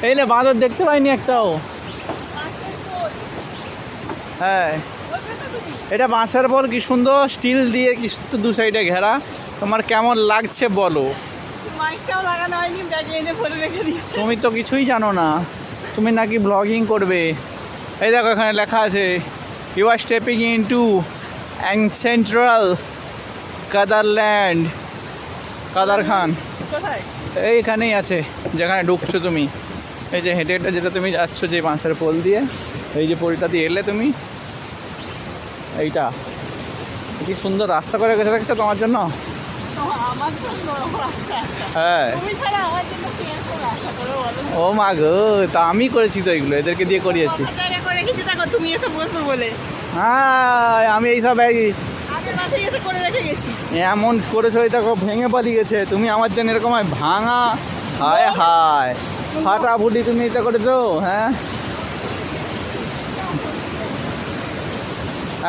এই না বাঁদর দেখতে পাইনি একটাও। হ্যাঁ এটা বাঁশের বল, কি সুন্দর স্টিল দিয়ে কি সুন্দর দু সাইডে ঘেরা। তোমার কেমন লাগছে বলো? তুমি তো কিছুই জানো না, তুমি নাকি ব্লগিং করবে। এই দেখো এখানে লেখা আছে ইউ আর স্টেপিং ইনটু অ্যানসেন্ট্রাল কাদারল্যান্ড, কাদারখান। এইখানেই আছে যেখানে ঢুকছো তুমি, এই যে হেঁটে হেঁটে যেটা তুমি যাচ্ছ যে বাঁশের পোল দিয়ে, এই যে পোলটা দিয়ে এলে তুমি, এইটা কি সুন্দর রাস্তা করে গেছে দেখছো তোমার জন্য। হ্যাঁ ও মা গো, তা আমি করেছি তো, এগুলো এদেরকে দিয়ে করিয়েছি। হ্যাঁ আমি এইসব এমন করেছো, এই দেখো ভেঙে পালিয়ে গেছে। তুমি আমার জন্য এরকম ভাঙা, হায় হায় ফাটাফুটি তুমি এটা করেছো। হ্যাঁ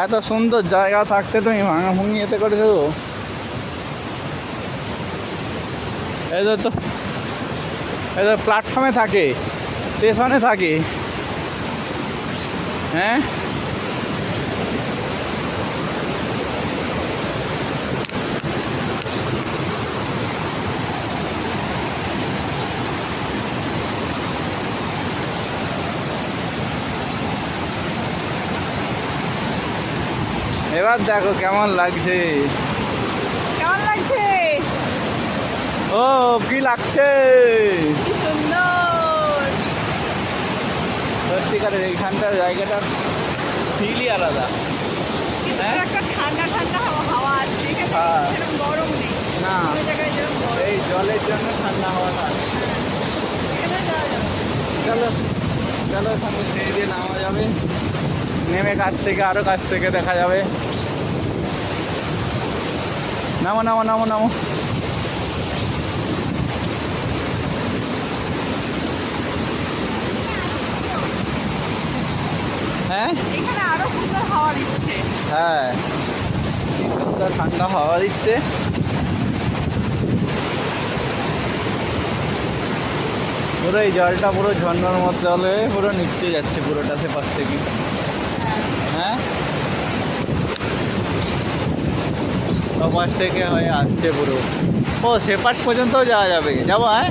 এত সুন্দর জায়গা থাকতে তুমি ভাঙা ভুঙি এতে করেছো। এই তো এই তো প্ল্যাটফর্মে থাকে, স্টেশনে থাকে। হ্যাঁ এবার দেখো কেমন লাগছে। কেমন লাগছে? ও কি লাগছে সুন্দর সত্যিকারের, এইখানটার জায়গাটার ফিলই আলাদা। হ্যাঁ একটা ঠান্ডা ঠান্ডা হাওয়া আছে এখানে, হ্যাঁ। সেরকম গরম নেই। না ওই জায়গায় যেরকম গরম, এই জলের জন্য ঠান্ডা হাওয়াটা আছে। এখানে যাওয়া যাবে। চলো চলো সামনে সিঁড়ি দিয়ে নামা যাবে, নেমে কাছ থেকে আরও কাছ থেকে দেখা যাবে। নামো নামো নামো নামো। হ্যাঁ এখানে আরো সুন্দর হাওয়া দিচ্ছে। হ্যাঁ কি সুন্দর ঠান্ডা হাওয়া দিচ্ছে। পুরো এই জলটা পুরো ঝর্ণার মধ্যে হলে পুরো নিচে যাচ্ছে পুরোটা সে পাশ থেকে। হ্যাঁ ও পাশ থেকে হয়ে আসছে পুরো। ও সে পাশ পর্যন্তও যাওয়া যাবে, যাবো। হ্যাঁ